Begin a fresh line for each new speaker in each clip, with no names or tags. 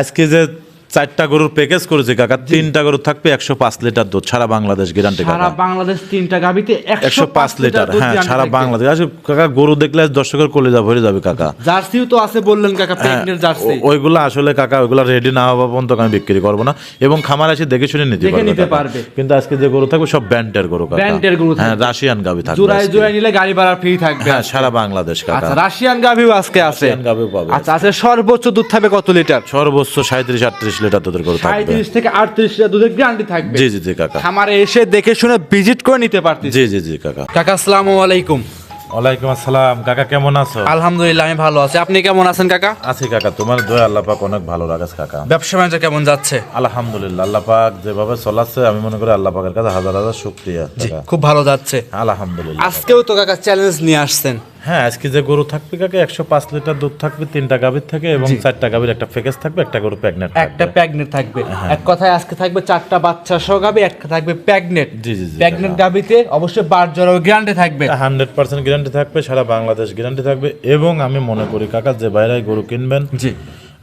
আজকে যে 4টা গরুর প্যাকেজ করেছে কাকা, 3টা গরু থাকবে 105 লিটার দুধ, সারা বাংলাদেশ গ্যারান্টি।
সারা বাংলাদেশ 3টা গাবিতে
105 লিটার, হ্যাঁ সারা বাংলাদেশ। কাকা গরু দেখলে দর্শকের কলিজা ভরে যাবে কাকা।
জার্সিও তো আছে বললেন কাকা, প্রেগন্যান্ট জার্সি।
ওইগুলো আসলে কাকা ওইগুলো রেডি না হওয়া পর্যন্ত আমি বিক্রি করব না, এবং খামার এসে দেখে শুনে নিতে পারবে। কিন্তু আজকে যে গরু থাকবে সব ব্যান্ডের গরু কাকা,
ব্যান্ডের গরু,
হ্যাঁ রাশিয়ান গাবি থাকবে।
জোড়ায় নিলে গাড়ি ভাড়া ফ্রি থাকবে,
হ্যাঁ সারা বাংলাদেশ কাকা।
আচ্ছা, রাশিয়ান গাবিও আজকে আছে,
রাশিয়ান গাবিও পাবে।
আচ্ছা, আছে সর্বোচ্চ দুধ থাকবে কত লিটার?
সর্বোচ্চ 37-38 লিটার দুধের গরু থাকবে।
37 থেকে 38 লিটার দুধের গ্যারান্টি থাকবে।
জি জি জি কাকা,
খামারে এসে দেখে শুনে ভিজিট করে নিতে পারতেছি।
জি জি জি কাকা।
কাকা আসসালামু আলাইকুম।
ওয়ালাইকুম আসসালাম কাকা, কেমন আছো?
আলহামদুলিল্লাহ আমি ভালো আছি, আপনি কেমন আছেন কাকা?
আছি কাকা, তোমার দয়া আল্লাহ পাক অনেক ভালো রাখে কাকা।
ব্যবসা বাণিজ্য কেমন যাচ্ছে?
আলহামদুলিল্লাহ, আল্লাহ পাক যেভাবে চলাচ্ছে আমি মনে করি আল্লাহ পাকের কাছে হাজার হাজার শুকরিয়া কাকা।
খুব ভালো যাচ্ছে
আলহামদুলিল্লাহ।
আজকেও তো কাকা চ্যালেঞ্জ নিয়ে আসছেন।
হ্যাঁ, আজকে যে গরু থাকবে কাকা 105 লিটার দুধ থাকবে, 3টা গাভীর থেকে, এবং 4টা গাভীর একটা প্যাকেজ থাকবে, একটা গরু প্রেগন্যান্ট থাকবে।
একটা প্রেগন্যান্ট থাকবে, এক কথায় আজকে থাকবে 4টা বাচ্চা সহ গাভী, একটা থাকবে প্রেগন্যান্ট।
জি জি জি।
প্রেগন্যান্ট গাভীতে অবশ্যই বার জরাও গ্যারান্টি থাকবে,
100% গ্যারান্টি থাকবে, সারা বাংলাদেশ গ্যারান্টি থাকবে। এবং আমি মনে করি কাকা যে বাইরে গরু কিনবেন,
জি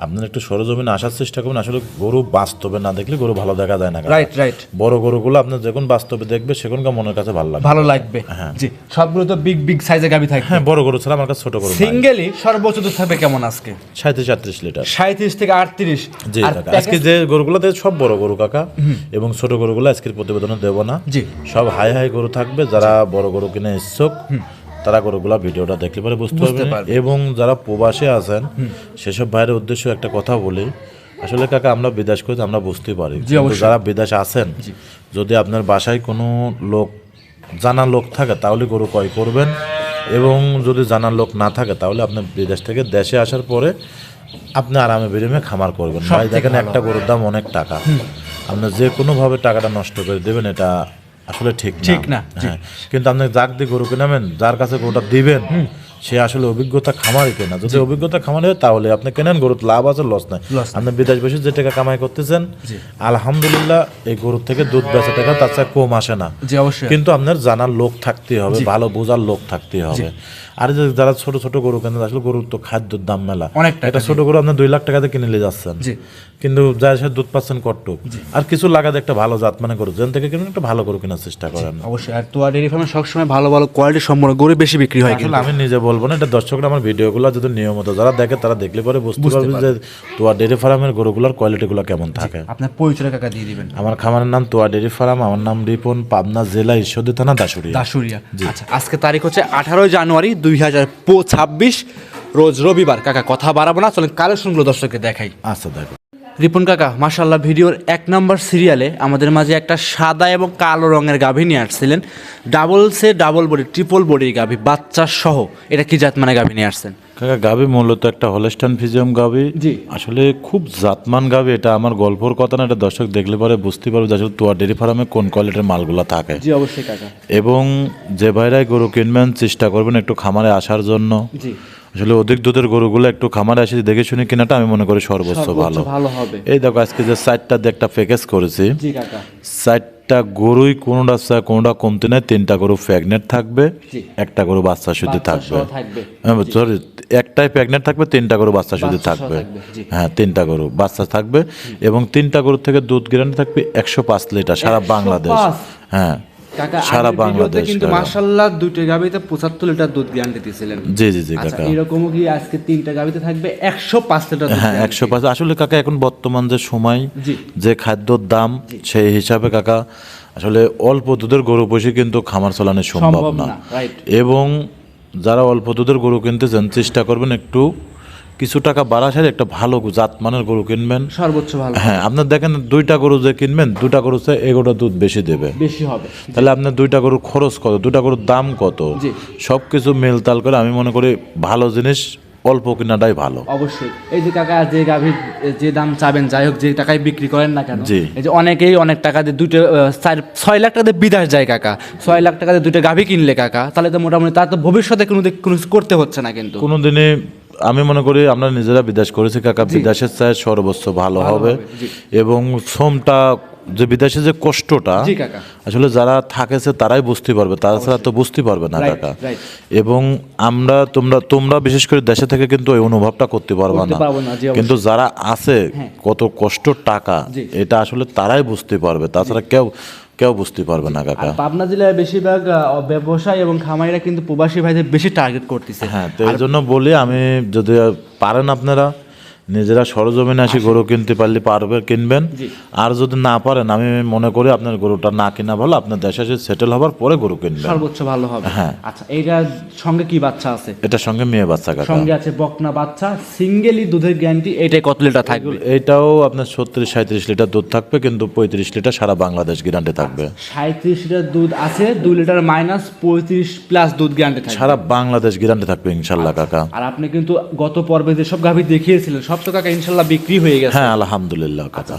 আপনারা একটু সরজমিনে আসার চেষ্টা করবেন। আসলে গরু বাস্তবে না দেখলে গরু ভালো দেখা যায় না।
রাইট।
বড় গরুগুলো আপনার যখন বাস্তবে দেখবে সেখানকার মনের কাছে ভালো লাগবে। হ্যাঁ
জি, সবগুলো তো বিগ সাইজের গাভী থাকবে।
হ্যাঁ, বড় গরু ছাড়া আমার কাছে ছোট গরু নাই।
সিঙ্গেলি সর্বোচ্চ দুধ থাকবে কেমন আজকে?
37-38 লিটার।
37 থেকে 38।
জি কাকা, আজকে যে গরুগুলো সব বড় গরু কাকা, এবং ছোট গরুগুলো আজকের প্রতিবেদনে দেব না।
জি,
সব হাই গরু থাকবে। যারা বড় গরু কিনে ইচ্ছুক তারা গরুগুলা ভিডিওটা দেখলে পরে বুঝতে পারবে। এবং যারা প্রবাসে আছেন সেসব ভাইয়ের উদ্দেশ্যে একটা কথা বলি, আসলে কাকা আমরা বিদেশ করি আমরা বুঝতে পারি, কিন্তু যারা বিদেশ আছেন যদি আপনার বাসায় কোনো লোক জানা লোক থাকে তাহলে গরু ক্রয় করবেন, এবং যদি জানার লোক না থাকে তাহলে আপনি বিদেশ থেকে দেশে আসার পরে আপনি আরামে বেরিয়ে খামার করবেন। ভাই দেখেন, একটা গরুর দাম অনেক টাকা, আপনি যে কোনোভাবে টাকাটা নষ্ট করে দেবেন এটা আসলে ঠিক না। হ্যাঁ, কিন্তু আপনি যাক দিয়ে গরু কিনাবেন, যার কাছে গরুটা দিবেন সে আসলে অভিজ্ঞতা খামারি কেনা। যদি অভিজ্ঞতা খামারি হয় তাহলে আপনি কেনেন, গরুর লাভ আছে, লস নাই। আপনি বিদেশ বসে যে টাকা কামাই করতেছেন আলহামদুলিল্লাহ, এই গরুর থেকে দুধ বেচা টাকা তার চেয়ে কম আসে না। কিন্তু আপনার জানার লোক থাকতে হবে, ভালো বোঝার লোক থাকতে হবে। আর যারা ছোট ছোট গরু কেনেন, আসলে গরুর তো খাদ্যের দাম মেলা অনেকটা। একটা ছোট গরু আপনার 2 লাখ টাকাতে কিনে নিয়ে যাচ্ছেন, কিন্তু যার সাথে দুধ পাচ্ছেন কটটুক। আর কিছু লাগাতে একটা ভালো জাত মানে গরু যেন থেকে কিনুন, একটা ভালো গরু কেনার চেষ্টা করেন
অবশ্যই। আর তোয়া ডেইরি ফার্মে সবসময় ভালো কোয়ালিটি সম্পন্ন গরু বেশি বিক্রি হয়।
আসলে আমি নিজে বলবো না, এটা দর্শকরা আমার ভিডিওগুলো যদি নিয়মিত যারা দেখে তারা দেখলে পরে বুঝতে পারবে যে তোয়া ডেইরি ফার্মের গরুগুলোর কোয়ালিটিগুলো কেমন থাকে।
আপনার পরিচয় কাকা দিয়ে দিবেন।
আমার খামারের নাম তোয়া ডেইরি ফার্ম, আমার নাম রিপন, পাবনা জেলা ঈশ্বরদী থানা দাসুরিয়া।
আচ্ছা, আজকে তারিখ হচ্ছে 18 জানুয়ারি 2026, রোজ রবিবার। কাকা কথা বাড়াবো না, চলেন কালেকশনগুলো দর্শককে দেখাই।
আচ্ছা দেখো
রিপন কাকা, মাশাআল্লাহ ভিডিওর 1 নম্বর সিরিয়ালে আমাদের মাঝে একটা সাদা এবং কালো রঙের গাভী নিয়ে আসছিলেন। ডাবল বডি ট্রিপল বডির গাভী, বাচ্চা সহ। এটা কি জাত মানে গাভী নিয়ে আসছেন?
কাকা গাভী মূলত একটা হলস্টাইন ফ্রিজিয়ান গাভী। আসলে খুব জাতমান গাভী। এটা আমার গল্পর কথা না, এটা দর্শক দেখলে পরে বুঝতে পারবে যে আসলে তোয়া ডেইরি ফার্মে কোন কোয়ালিটির মালগুলো থাকে।
জি অবশ্যই কাকা। এবং
যে ভাইরাই গরু কিনবেন চেষ্টা করবেন একটু খামারে আসার জন্য। জি, আসলে অধিক দুধের গরুগুলো একটু খামারে এসে দেখে শুনে কেনাটা আমি মনে করি সর্বোচ্চ ভালো হবে। এই দেখো আজকে যে 4টা দিয়ে একটা প্যাকেজ করেছি, 4টা গরুই কোনোটা কমতে নাই। 3টা গরু প্রেগন্যান্ট থাকবে, একটা গরু বাচ্চা শুধু থাকবে। সরি, একটাই প্রেগন্যান্ট থাকবে, 3টা গরু বাচ্চা শুধু থাকবে। হ্যাঁ, 3টা গরু বাচ্চা থাকবে, এবং 3টা গরু থেকে দুধ গ্যারান্টি থাকবে 105 লিটার সারা বাংলাদেশ। হ্যাঁ
কাকা,
সারা বাংলাদেশ।
কিন্তু মাশাআল্লাহ দুইটা গাভীতে 75 লিটার দুধ গ্যারান্টি দিয়েছিলেন।
জি জি জি কাকা,
এরকমও কি আজকে 3টা গাভীতে থাকবে 105 লিটার?
হ্যাঁ 105। আসলে কাকা এখন বর্তমান যে সময় যে খাদ্যর দাম সেই হিসাবে কাকা আসলে অল্প দুধের গরু পুষে কিন্তু খামার চালানো সম্ভব না। এবং যারা অল্প দুধের গরু কিনতে চান চেষ্টা করবেন একটু কিছু টাকা বাড়া সাথে একটা ভালো জাত মানের গরু কিনবেন, সর্বোচ্চ ভালো। হ্যাঁ, আপনার দেখেন 2টা গরু যে কিনবেন, 2টা গরু চাই এগোটা দুধ বেশি দেবে, বেশি হবে। তাহলে আপনার 2টা গরুর খরচ কত, 2টা গরুর দাম কত, সব কিছু মেলতাল করে আমি মনে করি ভালো জিনিস অল্প কিনাটাই ভালো।
অবশ্যই। এই যে কাকা যে গাভীর যে দাম চাবেন, যাই হোক যে টাকায় বিক্রি করেন না কেন, এই যে অনেকেই অনেক টাকা দিয়ে 6 লাখ টাকা দিয়ে বিদেশ যায় কাকা। 6 লাখ টাকা দিয়ে 2টা গাভী কিনলে কাকা, তাহলে তো মোটামুটি তার তো ভবিষ্যতে কোনো করতে হচ্ছে না। কিন্তু
কোনোদিনই আমি মনে করি আমরা নিজেরা বিদেশ করেছি কাকা, বিদেশের চাই সর্বোচ্চ ভালো হবে, এবং শ্রমটা যে বিদেশে যে কষ্টটা
জি কাকা
আসলে যারা থাকেছে তারাই বুঝতে পারবে, তাছাড়া তো বুঝতে পারবে না কাকা। এবং আমরা তোমরা বিশেষ করে দেশে থেকে কিন্তু ওই অনুভবটা করতে পারবে না, কিন্তু যারা আছে কত কষ্ট টাকা এটা আসলে তারাই বুঝতে পারবে, তাছাড়া কেউ বুঝতে পারবে না কাকা।
পাবনা জেলায় বেশিরভাগ ব্যবসায়ী এবং খামারিরা কিন্তু প্রবাসী ভাইদের বেশি টার্গেট করতেছে।
হ্যাঁ, তো এই জন্য বলি আমি, যদি পারেন আপনারা নিজেরা সরজমিনে আসি গরু কিনতে পারলে কিনবেন, আর যদি না পারেন আমি মনে করি আপনার গরুটা না কিনা ভালো, আপনার দেশে এসে সেটেল হবার পরে গরু কিনবেন,
সর্বোচ্চ ভালো হবে।
হ্যাঁ।
আচ্ছা, এইটার সঙ্গে কি বাচ্চা আছে?
এটার সঙ্গে মেয়ে বাচ্চা কাকা,
সঙ্গে আছে বকনা বাচ্চা, সিঙ্গেলি দুধের গ্যারান্টি। এইটাই কত লিটার থাকবে?
এইটাও আপনার 36-37 লিটার দুধ থাকবে, কিন্তু 35 লিটার সারা বাংলাদেশ গ্যারান্টি থাকবে।
37 লিটার দুধ আছে, 2 লিটার মাইনাস 35 প্লাস দুধ গ্যারান্টি থাকবে,
সারা বাংলাদেশ গ্যারান্টি থাকবে ইনশাআল্লাহ কাকা।
আর আপনি কিন্তু গত পর্বে যেসব গাভী দেখিয়েছিলেন সব তো কাকা ইনশাআল্লাহ বিক্রি হয়ে গেছে।
হ্যাঁ আলহামদুলিল্লাহ কাকা।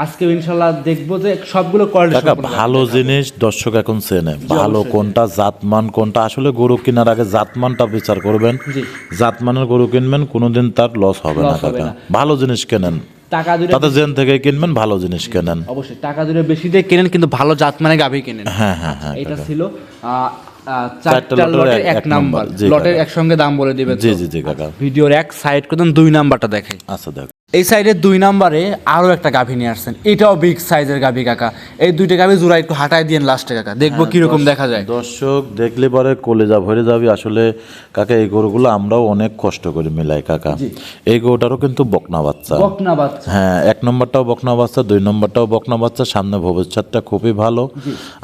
আজকে ইনশাআল্লাহ দেখবো যে সবগুলো কোয়ালিটি
কাকা ভালো জিনিস দর্শক এখন চেনে, ভালো কোনটা জাতমান কোনটা, আসলে গরু কেনার আগে জাতমানটা বিচার করবেন, জাতমানের গরু কিনবেন, কোনোদিন তার লস হবে না কাকা। ভালো জিনিস কেনেন,
টাকা দিলে
তাতে জেন থেকে কিনবেন, ভালো জিনিস কেনেন,
অবশ্যই টাকা দিলে বেশি দিয়ে কেনেন, কিন্তু ভালো জাত মানে গাভী কেনেন।
হ্যাঁ হ্যাঁ হ্যাঁ।
এটা ছিল 4টা লটের 1 নাম্বার, লটের একসঙ্গে দাম বলে দিবেন।
জি জি জি কাকা।
ভিডিওর এক সাইড করে দেন, 2 নাম্বারটা দেখাই।
আচ্ছা দেখ,
এই সাইডে 2 নাম্বারে আরো একটা গাভী নিয়ে আসছেন, এটাও বিগ সাইজের গাভী কাকা। এই দুইটা গাভী জোড়া একটু হাঁটায় দিয়েন লাস্টে কাকা, দেখবো কিরকম দেখা যায়।
দর্শক দেখলে পরে কলেজা ভরে যাবে আসলে কাকা। এই গরুগুলো আমরাও অনেক কষ্ট করে মিলাই কাকা। এই গরুটারও কিন্তু বকনা বাচ্চা,
বকনা বাচ্চা,
হ্যাঁ 1 নম্বরটাও বকনা বাচ্চা, 2 নম্বরটাও বকনা বাচ্চা, সামনে ভবিষ্যৎটা খুবই ভালো।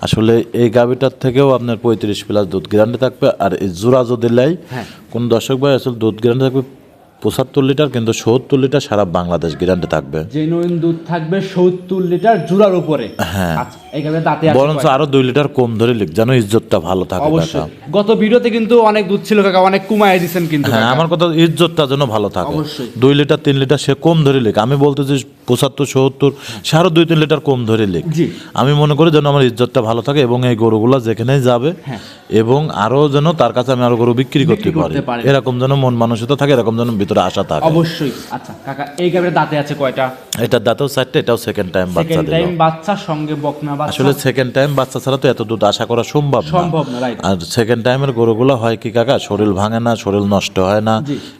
আসলে এই গাভীটার থেকেও আপনার 35 প্লাস দুধ গ্যারান্টি থাকবে। আর এই জোড়া যদি লাই কোন দর্শক ভাই, আসলে দুধ গ্যারান্টি থাকবে 75 লিটার, কিন্তু 70 লিটার সারা বাংলাদেশ গ্যারান্টি থাকবে।
জেনুইন দুধ থাকবে 70 লিটার জোড়ার উপরে।
হ্যাঁ,
আচ্ছা, এই গাভীর দাঁতে আছে
বরঞ্চ আরো 2 লিটার কম ধরে লিখ, যেন ইজ্জতটা ভালো থাকে কাকা।
গত ভিডিওতে কিন্তু অনেক দুধ ছিল কাকা, অনেক কমায় দিয়েছেন কিন্তু।
হ্যাঁ, আমার কথা ইজ্জতটা যেন ভালো থাকে। 2 লিটার 3 লিটার সে কম ধরে লিখ, আমি বলতে যে 75-70 সে আরো 2-3 লিটার কম ধরে লিখ। আমি মনে করি যেন আমার ইজ্জতটা ভালো থাকে, এবং এই গরুগুলো যেখানেই যাবে এবং আরো যেন তার কাছে আমি আরো গরু বিক্রি করতে পারি, এরকম যেন মন মানসিকতা থাকে, এরকম যেন ভিতরে আশা থাকে
অবশ্যই। আচ্ছা কাকা, এই গাভীর দাঁতে আছে কয়টা?
এটার দাঁতেও 4টা, এটাও সেকেন্ড টাইম বাচ্চা দিল।
সেকেন্ড টাইম বাচ্চা সঙ্গে বকনা বাচ্চা।
আসলে সেকেন্ড টাইম বাচ্চা ছাড়া তো এত দুধ আশা করা সম্ভব না,
রাইট।
আর সেকেন্ড টাইমের গরুগুলো হয় কি কাকা, শরীর ভাঙে না, শরীর নষ্ট হয় না,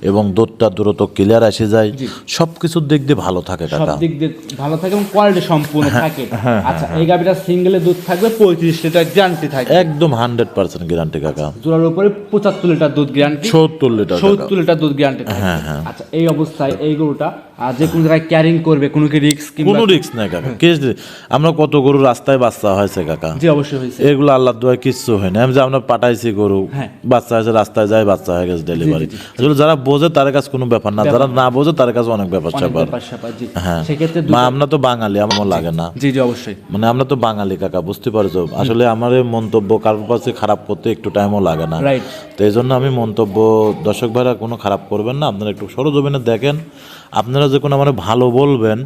এবং দুধটা দ্রুত ক্লিয়ার আসে যায়, সবকিছুর দিক দিয়ে ভালো থাকে কাকা,
সব দিক দিয়ে ভালো থাকে এবং কোয়ালিটি সম্পূর্ণ থাকে। আচ্ছা, এই গাভীটা সিঙ্গেলে দুধ থাকবে 35 লিটার গ্যারান্টি থাকে,
একদম 100% গ্যারান্টি কাকা।
জোড়ার উপরে 75 লিটার দুধ গ্যারান্টি,
70 লিটার
70 লিটার দুধ গ্যারান্টি থাকে। আচ্ছা, এই অবস্থায় এই গরুটা যে কোনো জায়গায় ক্যারিং করবে, কোনো কি রিস্ক?
কোনো রিস্ক নাই কাকা। আমরা কত গরু রাস্তায় বাচ্চা হয়েছে কাকা,
জি অবশ্যই হয়েছে,
এগুলো আল্লাহর দোয়ায় কিচ্ছু হয় না। আমি যে আমরা পাঠাইছি গরু, বাচ্চা হয়েছে, রাস্তায় যায় বাচ্চা হয়ে গেছে ডেলিভারি। আসলে যারা বোঝে তার কাছে কোনো ব্যাপার না, যারা না বোঝে তার কাছে অনেক ব্যাপার স্যাপার। হ্যাঁ,
সেক্ষেত্রে
আমরা তো বাঙালি, আমার লাগে না।
জি জি অবশ্যই,
মানে আমরা তো বাঙালি কাকা, বুঝতে পারছো। আসলে আমার এই মন্তব্য কারোর কাছে খারাপ করতে একটু টাইমও লাগে না, তো এই জন্য আমি মন্তব্য, দর্শক ভাইরা কোনো খারাপ করবেন না, আপনারা একটু সরজমিনে দেখেন। আপনারা যখন আমার ভালো বলবেন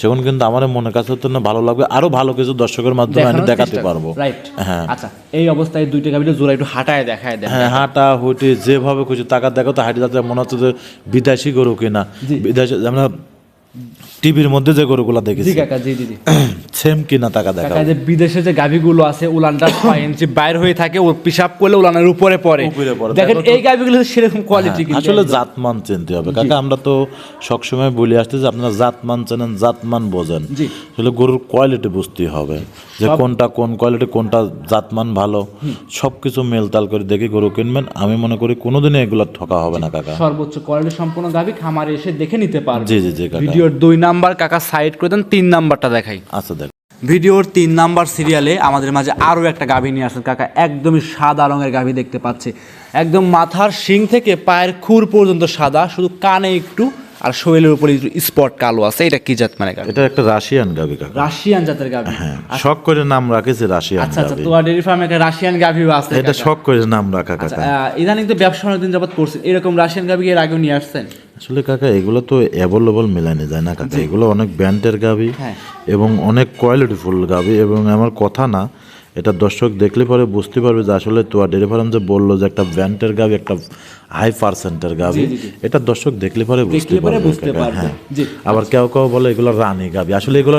সেখন কিন্তু আমার মনের কাছে তো ভালো লাগবে, আরো ভালো কিছু দর্শকের মাধ্যমে আমি দেখাতে পারবো।
হ্যাঁ, আচ্ছা, এই অবস্থায় দুইটা গাভীর জোড়া একটু হাঁটায় দেখায় দেন।
হ্যাঁ, হাঁটা হুটি যেভাবে খুশি টাকা দেখো তো হাঁটি যাতে মনে হচ্ছে যে বিদেশি গরু কিনা, বিদেশি আমরা টিভির মধ্যে যে গরুগুলো দেখেছি সেম কিনা টাকা দেখা।
যে বিদেশে যে গাভীগুলো আছে উলানটা 6 ইঞ্চি বাইর হয়ে থাকে, ও পিশাব করলে উলানের উপরে পড়ে, দেখেন এই গাভীগুলো সেরকম কোয়ালিটি।
আসলে জাতমান চিনতে হবে কাকা, আমরা তো সবসময় বলে আসতে যে আপনারা জাতমান চেনেন, জাতমান বোঝেন। আসলে গরুর কোয়ালিটি বুঝতে হবে, যে কোনটা কোন কোয়ালিটি, কোনটা জাতমান ভালো, সবকিছু মেলতাল করে দেখে গরু কিনবেন। আমি মনে করি কোনোদিনই এগুলো ঠকা হবে না কাকা।
সর্বোচ্চ কোয়ালিটি সম্পূর্ণ গাভী খামারে এসে দেখে নিতে পারবে।
জি জি জি কাকা।
ভিডিওর 2 নাম্বার কাকা সাইড করে দেন, 3 নাম্বারটা দেখাই।
আচ্ছা দেখ,
ভিডিওর 3 নাম্বার সিরিয়ালে আমাদের মাঝে আরো একটা গাভী নিয়ে আসেন কাকা, একদমই সাদা রঙের গাভী দেখতে পাচ্ছি, একদম মাথার শিং থেকে পায়ের খুর পর্যন্ত সাদা, শুধু কানে একটু আর শরীরের উপরে স্পট কালো আছে। এটা কি জাত মানে গাভী?
এটা একটা রাশিয়ান গাভী কাকা,
রাশিয়ান জাতের গাভী।
হ্যাঁ, শখ করে নাম রাখেছে রাশিয়ান।
আচ্ছা আচ্ছা, তো ডেইরি ফার্মে একটা রাশিয়ান গাভীও আছে,
এটা শখ করে নাম রাখা কাকা।
ইদানিং তো ব্যবসা অনেকদিন যাবত করছেন, এরকম রাশিয়ান গাভী এর আগেও নিয়ে আসছেন?
আসলে কাকা এগুলো তো অ্যাভেলেবল মেলানো যায় না কাকা, এগুলো অনেক ব্র্যান্ডের গাভী এবং অনেক কোয়ালিটিফুল গাভী। এবং আমার কথা না, এটা দর্শক দেখলে পরে বুঝতে পারবে যে আসলে তোয়া ডেইরি ফার্ম যে বললো যে একটা ব্র্যান্ডের গাভী, একটা হাই পার্সেন্টের গাভি, এটা দর্শক দেখলে পরে বুঝতে
বুঝতে
পারবে।
পারবে।
হ্যাঁ,
জি।
আবার কেউ কেউ বলে এগুলো রানী গাভি, আসলে এগুলো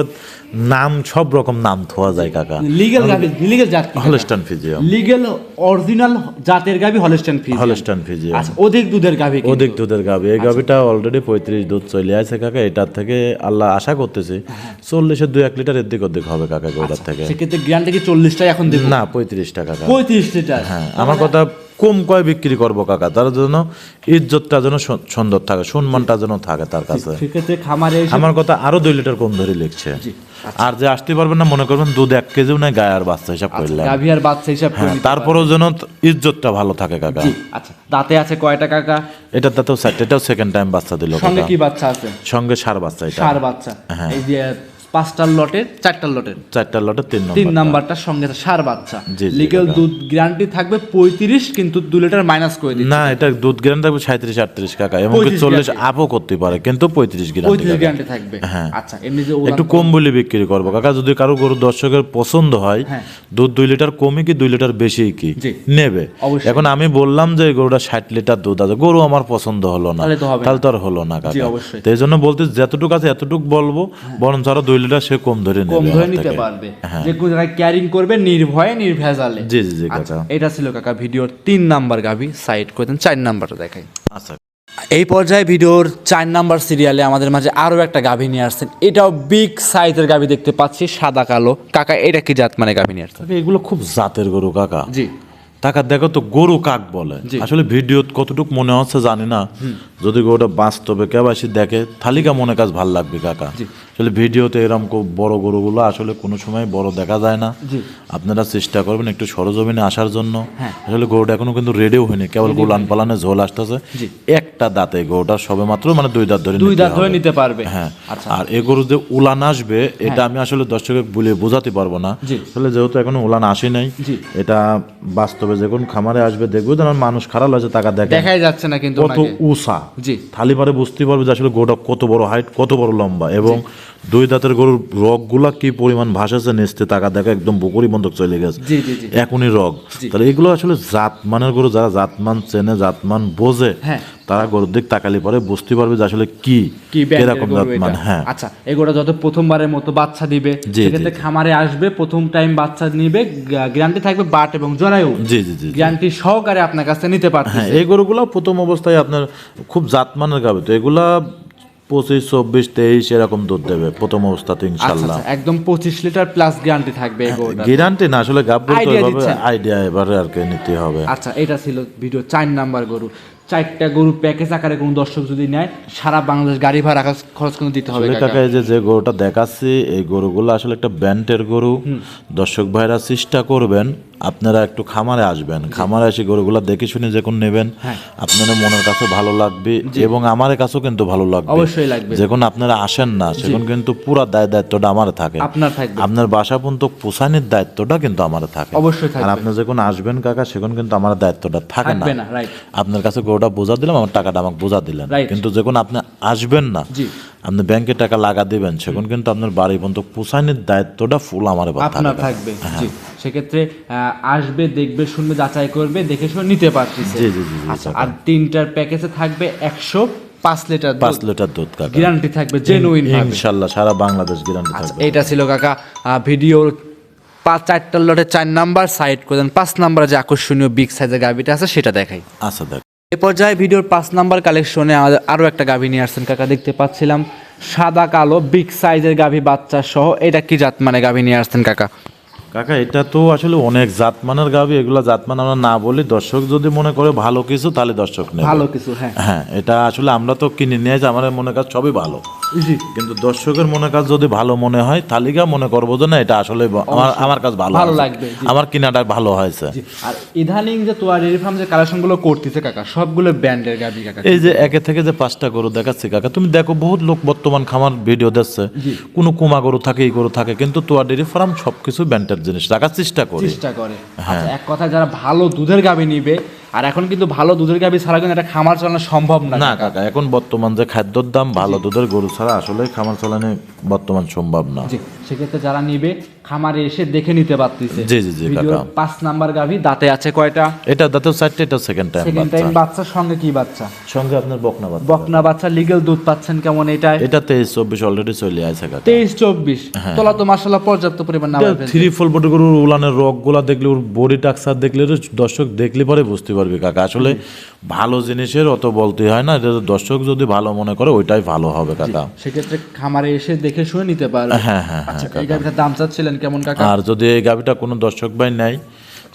নাম সব রকম নাম থোয়া যায় কাকা।
লিগ্যাল গাভি, লিগ্যাল জাত কি?
হলস্টাইন ফ্রিজিয়ান,
লিগ্যাল অরিজিনাল জাতের গাভি হলস্টাইন ফ্রিজিয়ান।
Holstein Friesian.
আচ্ছা, অধিক দুধের গাভি কিন্তু।
অধিক দুধের গাভি, এই গাভিটা অলরেডি 35 দুধ চলে আছে কাকা। এটার থেকে আল্লাহ আশা করতেছি 40-এর 2-1 লিটার এদিক ওদিক হবে কাকা গরুটার থেকে।
সেক্ষেত্রে গ্যারান্টি কি 40টাই এখন দেব?
না, 35 টাকা কাকা।
35 লিটার।
হ্যাঁ, আমার কথা কম কয় বিক্রি করবো কাকা, তার জন্য ইজ্জতটা যেন সুন্দর থাকে, সম্মানটা যেন থাকে তার কাছে।
সেক্ষেত্রে খামারে
আমার কথা আরো 2 লিটার কম ধরে লিখছে। আর যে আসতে পারবেন না, মনে করবেন দুধ 1 কেজিও নাই, গায়ে আর বাচ্চা হিসাব করলাম।
গাভি আর বাচ্চা হিসাব করে
হ্যাঁ,
নিতে
তারপরেও যেন ইজ্জতটা ভালো থাকে কাকা।
জি। আচ্ছা, দাঁতে আছে কয়টা কাকা?
এটা তাতেও 60, এটাও সেকেন্ড টাইম বাচ্চা দিল
সঙ্গে
কাকা।
কি বাচ্চা আছে?
সঙ্গে ষাঁড় বাচ্চা, এটা
ষাঁড় বাচ্চা।
হ্যাঁ।
এই যে 5টার লটের 4টার লটের
4টার লটে 3
3
নম্বর।
নাম্বারটার সঙ্গে ষাঁড় বাচ্চা।
জি, জি,
লিগ্যাল
কাকা।
দুধ গ্যারান্টি থাকবে 35, কিন্তু 2 লিটার মাইনাস করে দিচ্ছে।
না, এটা দুধ গ্যারান্টি থাকবে 37-38 কাকা, এমনকি 40 আপও করতে পারে, কিন্তু 35 গ্যারান্টি
35 গ্যারান্টি থাকবে।
হ্যাঁ।
আচ্ছা, এমনি যে
একটু কম বলে বিক্রি করবো কাকা। যদি কারো গরু দর্শকের পছন্দ হয়,
হ্যাঁ।
দুধ 2 লিটার কমই কি 2 লিটার বেশি কি
জি।
নেবে।
অবশ্যই।
এখন আমি বললাম যে এই গরুটা 60 লিটার দুধ আছে, গরু আমার পছন্দ হলো না,
তাহলে তো হবে না।
তাহলে তো আর হলো না
জি,
কাকা।
অবশ্যই।
তো এই জন্য বলতে যতটুকু আছে এতটুকু বলবো, বরঞ্চ আরো 2 লিটার সে কম ধরে নেবে
কম ধরে
আমার
নিতে
থেকে।
পারবে,
হ্যাঁ।
যে কোনো জায়গায় ক্যারিং করবে নির্ভয়ে নির্ভেজালে।
জি জি জি
আচ্ছা,
কাকা।
এটা ছিল কাকা ভিডিওর 3 নাম্বার গাভি। সাইড করে দেন, 4 নাম্বারটা দেখাই।
আচ্ছা,
এই পর্যায়ে ভিডিওর 4 নাম্বার সিরিয়ালে আমাদের মাঝে আরো একটা গাভি নিয়ে আসছেন। এটাও বিগ সাইজের গাভি দেখতে পাচ্ছি, সাদা কালো। কাকা, এটা কি জাত মানে গাভি নিয়ে আসছেন?
কাকা, এগুলো খুব জাতের গরু কাকা।
জি।
টাকা দেখো তো গরু কাক বলে।
জি।
আসলে ভিডিও কতটুকু মনে হচ্ছে জানি না, যদি গরুটা বাস্তবে কেউ আসি দেখে থালিকা মনে কাজ ভাল লাগবে কাকা। আসলে ভিডিওতে এরকম বড় গরুগুলো আসলে কোনো সময় বড় দেখা যায় না।
জি।
আপনারা চেষ্টা করবেন একটু সরজমিনে আসার জন্য।
হ্যাঁ।
আসলে গরুটা এখনো কিন্তু রেডিও হয়নি, কেবল গোলান পালানে ঝোল আসতেছে।
জি।
একটা দাঁতে গরুটা সবে মাত্র মানে 2 দাঁত ধরে
2
নিতে
দাঁত ধরে
হবে।
নিতে পারবে।
হ্যাঁ।
আচ্ছা।
আর এ গরু যে উলান আসবে এটা আমি আসলে দর্শকে বলে বোঝাতে পারবো না।
জি।
আসলে যেহেতু এখনো উলান আসে নাই,
জি।
এটা বাস্তবে যখন খামারে আসবে দেখবো যেন মানুষ খারাপ আছে টাকা দেখে
দেখাই যাচ্ছে না কিন্তু
কত
ওনাকে।
উষা।
জি।
থালি পারে বুঝতে পারবে যে আসলে গরুটা কত বড় হাইট, কত বড় লম্বা, এবং 2 দাঁতের গরুর রগগুলা কি পরিমাণ ভাসাছে নেচতে, টাকা দেখা একদম বুকুরি বন্ধক চলে গেছে।
জি জি জি।
এখনই রগ।
জি।
তাহলে এগুলো আসলে জাতমানের গরু, যারা জাতমান চেনে, জাতমান বোঝে,
হ্যাঁ।
তারা গরুর দিক তাকালি পরে বুঝতে পারবে যে আসলে কি
কি ব্যান্ডের
এরকম
গরু
জাতমান।
এটা।
হ্যাঁ।
আচ্ছা, এগুলো যত প্রথমবারের মতো বাচ্চা দিবে,
জি,
সেক্ষেত্রে
জি।
খামারে আসবে, প্রথম টাইম বাচ্চা নিবে, গ্যারান্টি থাকবে বাট এবং জরায়ু।
জি জি জি।
গ্যারান্টি সহকারে আপনার কাছে নিতে
হ্যাঁ,
পারতেছে।
এই গরুগুলো প্রথম অবস্থায় আপনার খুব জাতমানের গাবে, তো এগুলা 25, 24, 23 এরকম দুধ দেবে প্রথম অবস্থাতে
আচ্ছা
ইনশাল্লাহ।
আচ্ছা, একদম 25 লিটার প্লাস গ্যারান্টি থাকবে এই গরুটার।
গ্যারান্টি না, আসলে গাব বলতে
Idea
হবে,
দিচ্ছেন।
আইডিয়া এবারে আর কি নিতে হবে।
আচ্ছা, এটা ছিল ভিডিও 4 নাম্বার গরু। 4টা গরু প্যাকেজ আকারে কোনো দর্শক যদি নেয়, সারা বাংলাদেশ গাড়ি ভাড়া খরচ কিন্তু দিতে হবে
আসলে
কাকা।
কাকা, এই যে গরুটা দেখাচ্ছি, এই গরুগুলো আসলে একটা ব্যান্ডের গরু। দর্শক ভাইরা চেষ্টা করবেন আপনারা একটু খামারে আসবেন, খামারে এসে গরুগুলো দেখে শুনে যখন নেবেন,
হ্যাঁ।
আপনাদের মনের কাছে ভালো লাগবে এবং আমার কাছেও কিন্তু ভালো লাগবে।
অবশ্যই লাগবে।
যখন আপনারা আসেন না, সেখন কিন্তু পুরা দায়িত্বটা আমার থাকে,
আপনার থাকবে।
আপনার বাসা পর্যন্ত পোষানোর দায়িত্বটা কিন্তু আমার থাকে।
অবশ্যই থাকবে।
আর আপনি যখন আসবেন কাকা, সেখন কিন্তু আমার দায়িত্বটা থাকে না।
থাকবে না, রাইট।
আপনার কাছে গরুটা বোঝা দিলাম, আমার টাকাটা আমাকে বোঝা দিলেন,
Right.
কিন্তু যখন আপনি আসবেন না,
জি।
আপনি ব্যাংকে টাকা লাগা দিবেন, সেখন কিন্তু আপনার বাড়ি পর্যন্ত পোষানোর দায়িত্বটা ফুল আমার এবার
আপনার
থাকবে।
থাকবে। জি। সেক্ষেত্রে আসবে, দেখবে, শুনবে, যাচাই করবে, দেখে শুনে নিতে পারতেছে।
জি, জি, জি, জি,
আচ্ছা,
কাকা।
আর 3টার প্যাকেজে থাকবে 105 লিটার
5 লিটার দুধ কাকা,
গ্যারান্টি থাকবে জেনুইন ভাবে।
ইনশাল্লাহ সারা বাংলাদেশ গ্যারান্টি
আচ্ছা,
থাকবে।
এটা ছিল কাকা ভিডিওর 4টার লটে 4 নাম্বার। সাইড করে দেন 5 নাম্বারে যে আকর্ষণীয় বিগ সাইজের গাভিটা আছে সেটা দেখাই।
আচ্ছা দেখ,
এ পর্যায়ে ভিডিওর 5 নাম্বার কালেকশনে আমাদের আরও একটা গাভি নিয়ে আসছেন কাকা, দেখতে পাচ্ছিলাম সাদা কালো বিগ সাইজের গাভি বাচ্চা সহ। এটা কি জাত মানে গাভি নিয়ে আসছেন কাকা?
কাকা এটা তো আসলে অনেক জাতমানের গাভি, এগুলা জাতমান আমরা না বলি, দর্শক যদি মনে করে ভালো কিছু তাহলে দর্শক নেবে।
ভালো কিছু, হ্যাঁ।
হ্যাঁ, এটা আসলে আমরা তো কিনে নিয়ে যাই, আমার মনে কাজ সবই ভালো,
জি।
কিন্তু দর্শকের মনে কাজ যদি ভালো মনে হয় তাহলে মনে করবো যে না এটা আসলে আমার কাছে ভালো
ভালো
আছে।
লাগবে, জি।
আমার কিনাটা ভালো হয়েছে।
জি। আর ইদানিং যে তোয়া ডেয়ারি ফার্ম যে কালেকশনগুলো করতেছে কাকা, সবগুলো ব্র্যান্ডের গাভি কাকা।
এই যে একে থেকে যে 5টা গরু দেখাচ্ছি কাকা, তুমি দেখো বহুত লোক বর্তমান খামার ভিডিও দিচ্ছে, কোনো কুমা গরু থাকে, এই গরু থাকে, কিন্তু তোয়া ডেয়ারি ফার্ম সবকিছু ব্যান্ডের জিনিস রাখার চেষ্টা করে।
চেষ্টা করে। আচ্ছা, এক কথায় যারা ভালো দুধের গাভি নিবে, আর এখন কিন্তু ভালো দুধের গাভি ছাড়া কিন্তু একটা খামার চালানো সম্ভব না
না কাকা, এখন বর্তমান যে খাদ্যর দাম, ভালো দুধের গরু ছাড়া আসলে খামার চালানো বর্তমান সম্ভব না।
জি। সেক্ষেত্রে যারা নিবে খামারে এসে দেখে নিতে পারতেছে।
জি, জি, জি,
ভিডিওর
কাকা।
5 নাম্বার গাভী, দাঁতে আছে কয়টা?
এটা দাঁতেও 4টে, এটা সেকেন্ড টাইম
সেকেন্ড টাইম বাচ্চার সঙ্গে কি বাচ্চা?
সঙ্গে আপনার বকনা বাচ্চা।
বকনা বাচ্চা। লিগ্যাল দুধ পাচ্ছেন কেমন এটায়?
এটা 23-24 অলরেডি চলে আছে কাকা।
23-24 তোলা তো মাশাআল্লাহ পর্যাপ্ত পরিমাণ না পাবেন।
3-4 বডি গরুর উলানের রগগুলা দেখলে, ওর বডি টাক্সার দেখলে দর্শক দেখলে পরে বুঝতে পারবে কাকা। আসলে ভালো জিনিসের অত বলতে হয় না, এটা দর্শক যদি ভালো মনে করে ওইটাই ভালো হবে কাকা।
সেক্ষেত্রে খামারে এসে দেখে শুনে নিতে পারবে।
হ্যাঁ, হ্যাঁ,
আচ্ছা, এই গাভিটার দাম চাচ্ছিলেন কেমন কাকা?
আর যদি এই গাভিটা কোনো দর্শক ভাই নেয়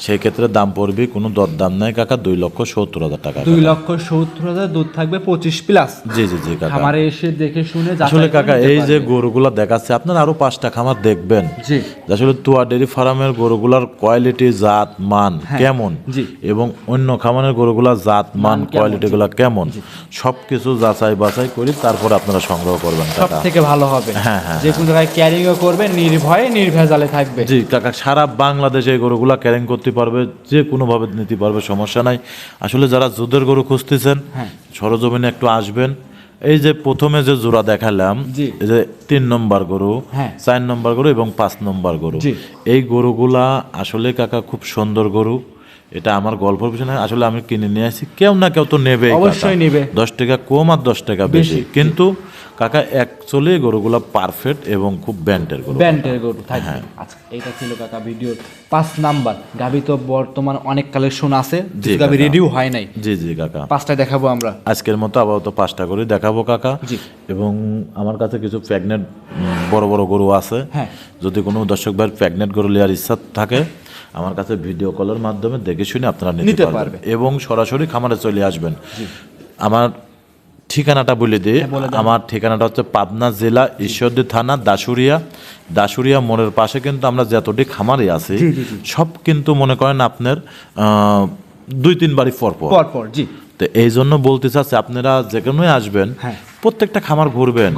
সেই ক্ষেত্রে দাম পড়বে, কোনো দরদাম নাই কাকা, 2,70,000 টাকা।
2,70,000 দুধ থাকবে 25 প্লাস।
জি, জি, জি কাকা।
খামারে এসে দেখে শুনে
আসলে কাকা এই যে গরুগুলা দেখাচ্ছে, আপনার আরো 5টা খামার দেখবেন
জি
যে আসলে তুয়া ডেয়ারি ফার্মের গরুগুলার কোয়ালিটি, জাত মান কেমন,
জি।
এবং অন্য খামারের গরুগুলার জাত মান কোয়ালিটি গুলা কেমন, সবকিছু যাচাই বাছাই করে তারপর আপনারা সংগ্রহ করবেন
সব
কাকা।
থেকে ভালো হবে।
হ্যাঁ, হ্যাঁ,
যে কোনো জায়গায় ক্যারিংও করবে নির্ভয়ে নির্ভেজালে থাকবে।
জি কাকা, সারা বাংলাদেশে এই গরুগুলা ক্যারিং করতে পারবে, যে কোনো ভাবে নিতে পারবে, সমস্যা নাই। আসলে যারা দুধের গরু খুঁজতেছেন সরজমিনে একটু আসবেন। এই যে প্রথমে যে জোড়া দেখালাম,
জি।
এই যে 3 নম্বর গরু,
হ্যাঁ।
4 নম্বর গরু এবং 5 নম্বর গরু,
জি।
এই গরুগুলা আসলে কাকা খুব সুন্দর গরু। এটা আমার গল্পের পিছনে আসলে আমি কিনে নিয়ে আসি, কেউ না কেউ তো নেবে,
অবশ্যই নেবে।
10 টাকা কম আর 10 টাকা বেশি, কিন্তু কাকা অ্যাকচুয়ালি গরুগুলা পারফেক্ট এবং খুব ব্যান্ডের গরু।
ব্যান্ডের গরু থাকবে। আচ্ছা, এইটা ছিল কাকা ভিডিওর 5 নাম্বার গাভী। তো বর্তমান অনেক কালেকশন আছে,
জি
গাভী
কাকা।
রেডিও হয় নাই।
জি, জি কাকা।
5টা দেখাবো আমরা
আজকের মতো আপাতত 5টা করে দেখাবো কাকা।
জি।
এবং আমার কাছে কিছু প্রেগনেন্ট বড় বড় গরু আছে।
হ্যাঁ।
যদি কোনো দর্শক ভাইয়ের প্রেগনেন্ট গরু নেওয়ার ইচ্ছা থাকে, আমার কাছে ভিডিও কলের মাধ্যমে দেখে শুনে আপনারা নিতে পারবেন এবং সরাসরি খামারে চলে আসবেন। আমার ঠিকানাটা বলে দিই। আমার ঠিকানাটা হচ্ছে পাবনা জেলা ঈশ্বরদী থানা দাসুরিয়া মোড়ের পাশে। কিন্তু আমরা যতটি খামারে আছি সব কিন্তু মনে করেন আপনার 2-3 বাড়ি পর
পর। জি,
তো এই জন্য বলতে চাচ্ছি, আপনারা যেখানেই আসবেন প্রত্যেকটা খামার ঘুরবেন।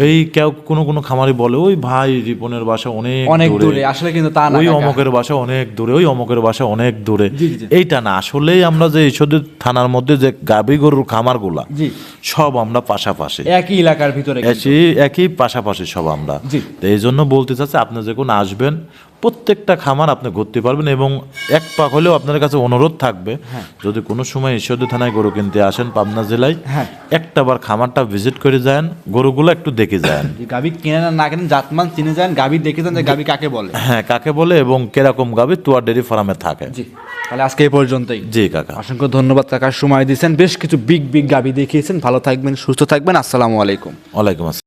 এই কেউ কোনো খামারি বলে ওই ভাই রিপনের বাসা অনেক
দূরে, আসলে কিন্তু তা না।
ওই অমকের বাসা অনেক দূরে, ওই অমকের বাসা অনেক দূরে। এইটা না, আসলেই আমরা যে ঈশ্বরদী থানার মধ্যে যে গাভী গরুর খামারগুলা সব আমরা পাশাপাশি,
একই এলাকার ভিতরে,
একই পাশাপাশি সব আমরা। তো এই জন্য বলতে চাচ্ছি, আপনি যখন আসবেন প্রত্যেকটা খামার আপনি ঘুরতে পারবেন। এবং এক পাক হলেও আপনার কাছে অনুরোধ থাকবে, যদি কোনো সময় ঈশ্বরদী থানায় গরু কিনতে আসেন পাবনা জেলায়, একটাবার খামারটা ভিজিট করে যান, গরুগুলো একটু দেখে যান।
গাভী কিনে না কিনে জাতমান চিনে যান, গাভী দেখে যান যে গাভী কাকে বলে।
হ্যাঁ, কাকে বলে এবং কিরকম গাভী তুয়া ডেয়ারি ফার্মে থাকে।
জি, তাহলে আজকে এই পর্যন্তই।
জি কাকা,
অসংখ্য ধন্যবাদ কাকা, সময় দিয়েছেন, বেশ কিছু বিগ গাভী দেখিয়েছেন। ভালো থাকবেন, সুস্থ থাকবেন। আসসালামু আলাইকুম।
ওয়ালাইকুম আসসালাম।